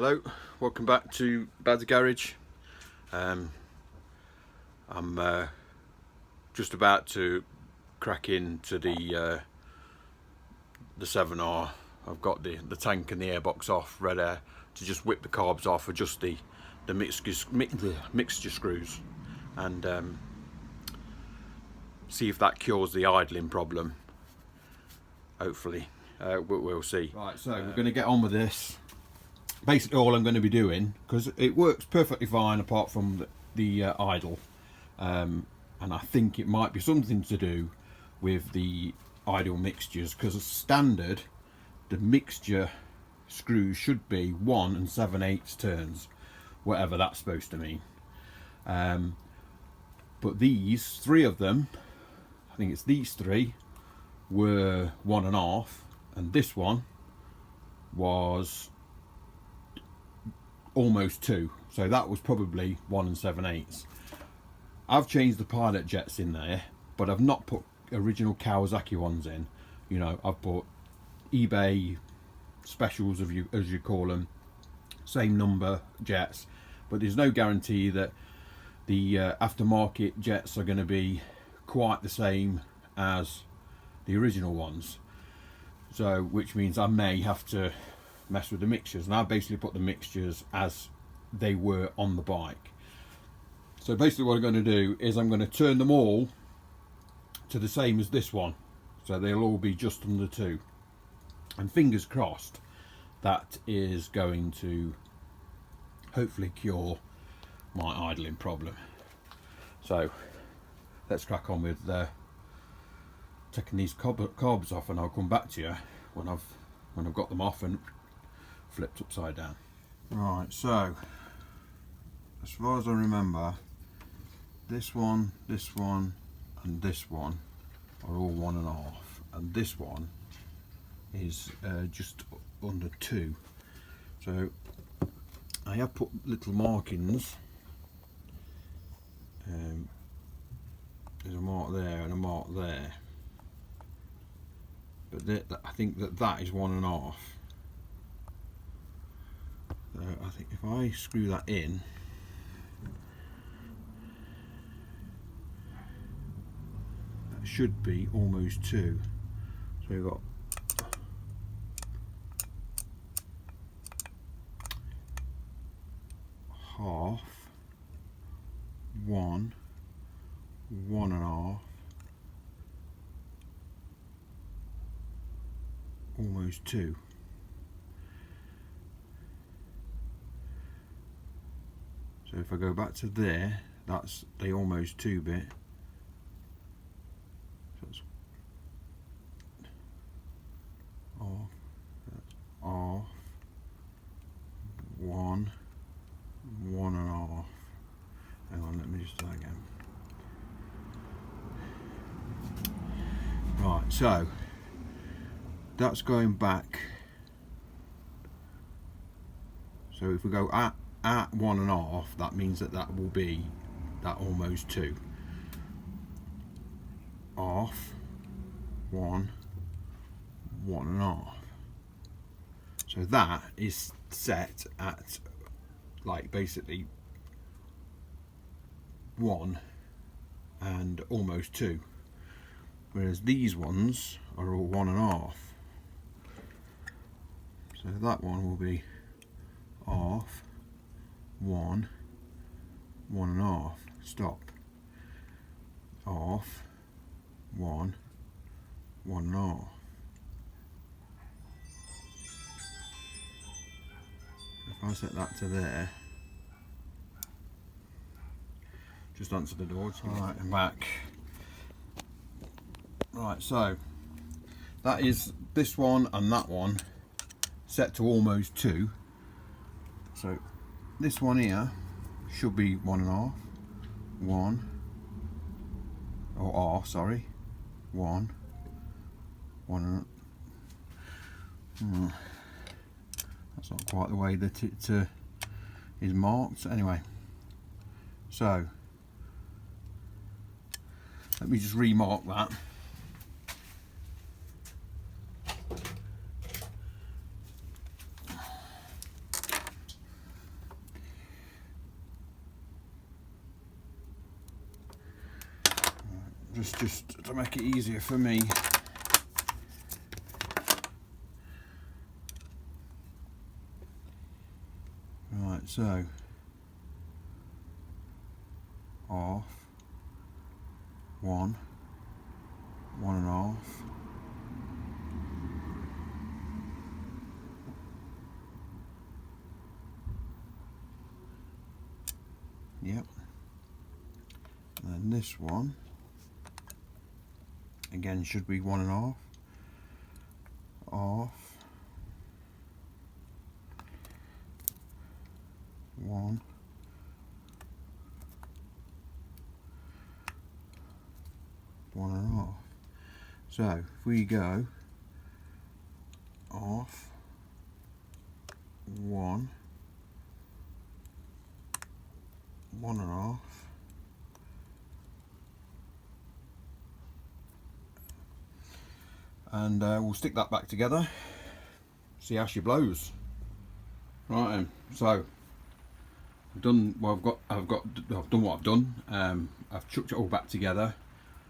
Hello, welcome back to Bad's Garage. I'm just about to crack into the 7R. I've got the tank and the airbox off, ready to just whip the carbs off, adjust the mixture screws, and see if that cures the idling problem. Hopefully, we'll see. Right, so we're going to get on with this. Basically all I'm going to be doing, because it works perfectly fine apart from the idle, and I think it might be something to do with the idle mixtures, because as standard the mixture screws should be 1 7/8 turns, whatever that's supposed to mean, but these three of them, I think it's these three, were 1.5, and this one was almost 2, so that was probably 1 7/8. I've changed the pilot jets in there, but I've not put original Kawasaki ones in. You know, I've put eBay specials, as you call them, same number jets, but there's no guarantee that the aftermarket jets are going to be quite the same as the original ones, so which means I may have to mess with the mixtures, and I basically put the mixtures as they were on the bike. So basically what I'm going to do is I'm going to turn them all to the same as this one, so they'll all be just under 2, and fingers crossed that is going to hopefully cure my idling problem. So let's crack on with taking these carbs off, and I'll come back to you when I've got them off and flipped upside down. Right, so as far as I remember, this one, and this one are all 1.5, and this one is just under 2. So I have put little markings. There's a mark there and a mark there, but I think that is 1.5. I think if I screw that in, that should be almost 2. So we've got half, 1, 1.5, almost 2. So if I go back to there, that's the almost 2 bit. So it's off, 1, 1.5. Hang on, let me just start again. Right, so that's going back. So if we go at 1.5, that means that will be that almost 2. Off, 1, 1.5. So that is set at like basically 1 and almost 2, whereas these ones are all 1.5. So that one will be off, 1, 1.5, stop, off, 1, 1.5. If I set that to there, just answer the door. Right, I'm back. Right, so that is this one and that one set to almost 2. So this one here should be 1.5, 1, or R, sorry, 1, 1. That's not quite the way that it is marked. Anyway, so let me just remark that. just to make it easier for me. Right, so half, 1, 1.5, yep, and then this one again should be 1.5, half, 1, 1.5. So if we go half, 1, 1.5, and we'll stick that back together, see how she blows. Right then, so I've done what I've done. I've chucked it all back together.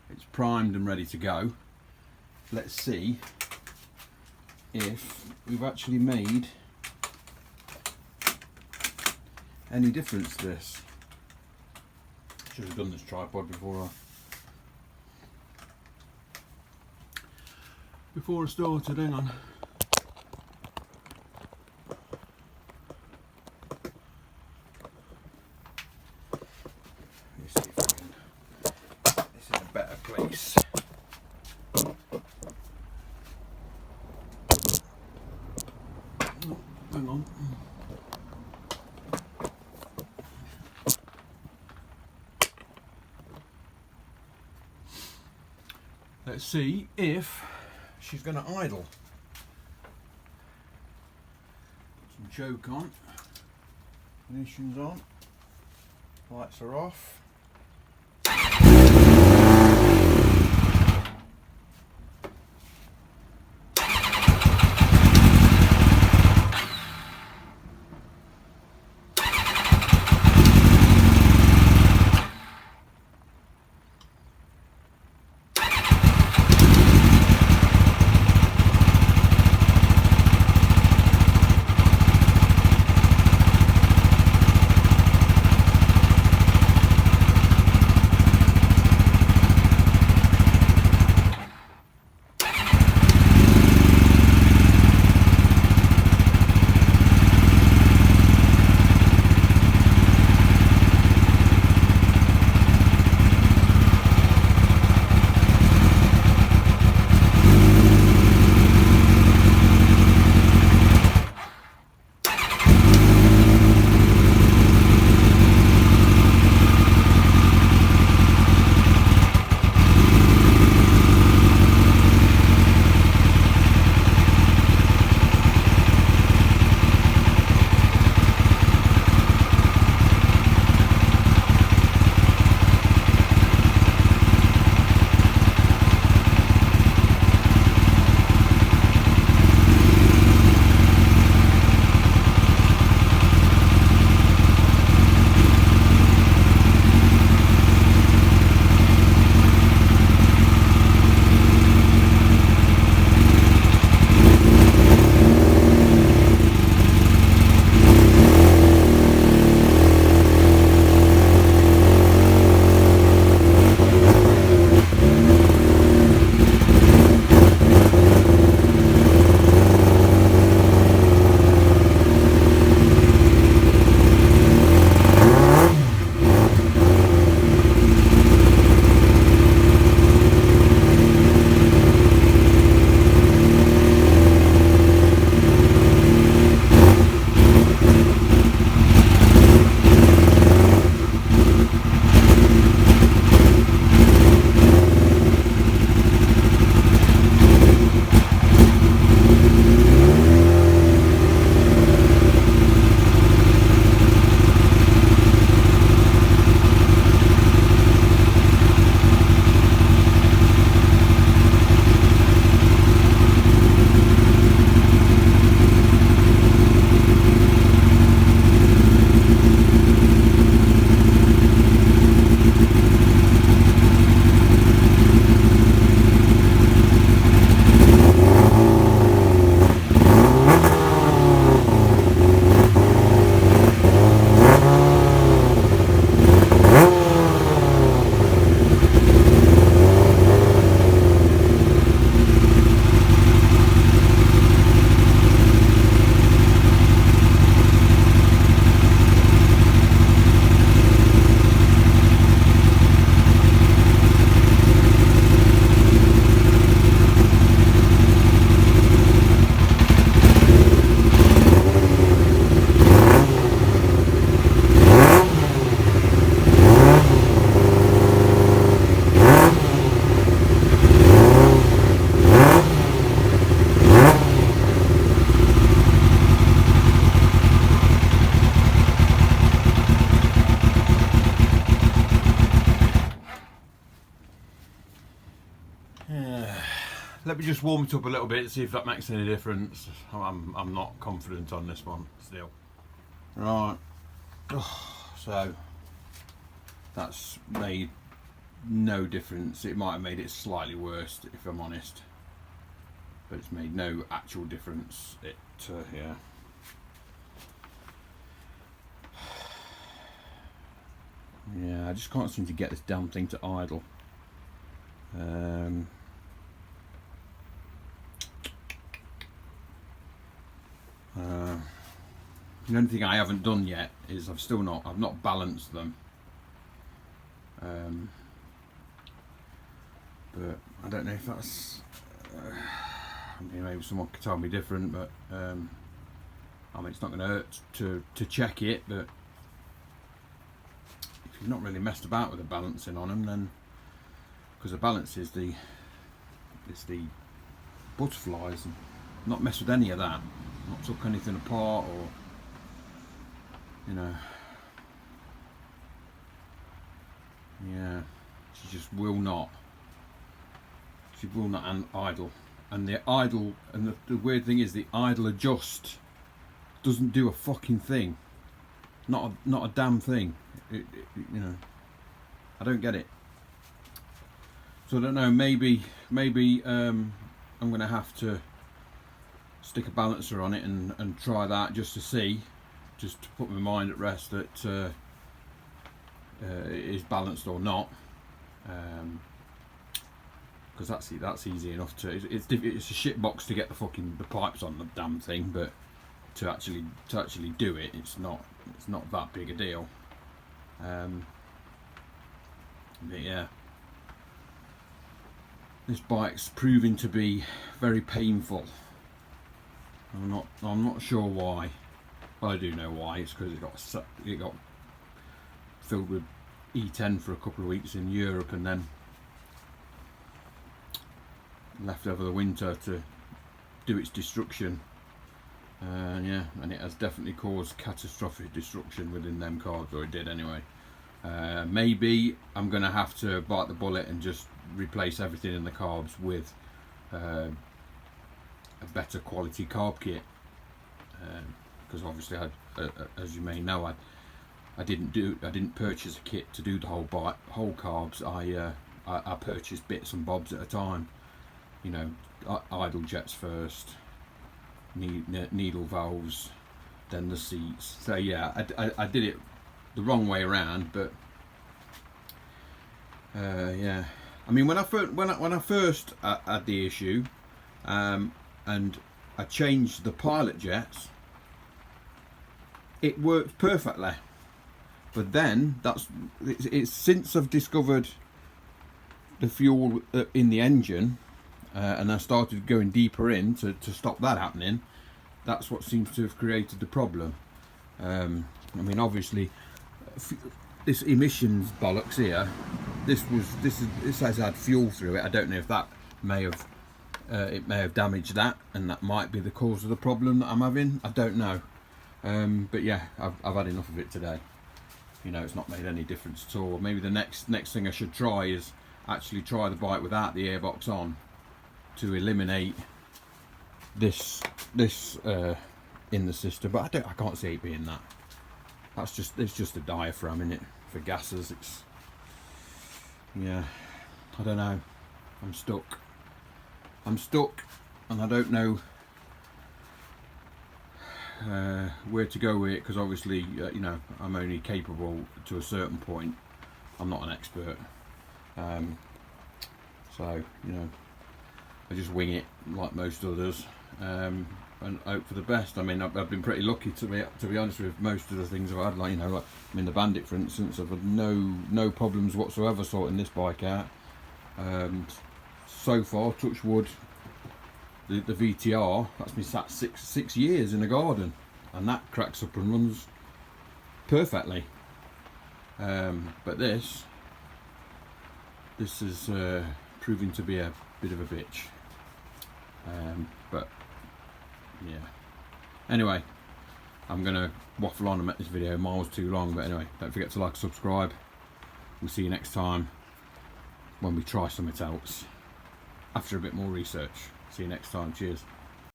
It's primed and ready to go. Let's see if we've actually made any difference to this. Should have done this tripod before I started. Hang on. Let's see if I can. This is a better place. Oh, hang on. Let's see if she's going to idle. Some choke on, ignition's on, lights are off. me just warm it up a little bit, see if that makes any difference. I'm not confident on this one still. Right, so that's made no difference. It might have made it slightly worse if I'm honest, but it's made no actual difference. Yeah. Yeah, I just can't seem to get this damn thing to idle. The only thing I haven't done yet is I've not balanced them. But I don't know if that's maybe someone could tell me different, but I mean, it's not going to hurt to check it, but if you've not really messed about with the balancing on them, then, because the balance is the butterflies, and not mess with any of that, not took anything apart, or yeah, she just will not idle. And the idle, and the weird thing is, the idle adjust doesn't do a fucking thing. Not a damn thing. I don't get it. So I don't know. Maybe I'm gonna have to stick a balancer on it and try that just to see, just to put my mind at rest that it is balanced or not. Because that's easy enough to. It's a shit box to get the pipes on the damn thing, but to actually do it, it's not that big a deal. But yeah, this bike's proving to be very painful. I'm not sure why. Well, I do know why. It's because it got filled with E10 for a couple of weeks in Europe, and then left over the winter to do its destruction. Yeah, and it has definitely caused catastrophic destruction within them carbs, or it did anyway. Maybe I'm going to have to bite the bullet and just replace everything in the carbs with a better quality carb kit, because obviously, as you may know, I didn't purchase a kit to do the whole carbs. I purchased bits and bobs at a time. Idle jets first, needle valves, then the seats. So yeah, I did it the wrong way around, but yeah. I mean, when I first had the issue, and I changed the pilot jets, it worked perfectly. But then it's since I've discovered the fuel in the engine, and I started going deeper in to stop that happening. That's what seems to have created the problem. I mean, obviously, this emissions bollocks here. This has had fuel through it. I don't know if that may have damaged that, and that might be the cause of the problem that I'm having. I don't know. But yeah, I've had enough of it today. It's not made any difference at all. Maybe the next thing I should try is actually try the bike without the airbox on, to eliminate this in the system. But I can't see it being that. It's just a diaphragm in it for gases. Yeah, I don't know. I'm stuck, and I don't know where to go with it, because obviously I'm only capable to a certain point. I'm not an expert, so I just wing it like most others, and hope for the best. I mean, I've been pretty lucky to be honest with most of the things I've had. Like the Bandit, for instance, I've had no problems whatsoever sorting this bike out. So far, touch wood, the VTR, that's been sat six years in the garden, and that cracks up and runs perfectly. But this is proving to be a bit of a bitch. But yeah. Anyway, I'm gonna waffle on and make this video miles too long. But anyway, don't forget to like, subscribe. We'll see you next time when we try something else. after a bit more research. See you next time. Cheers.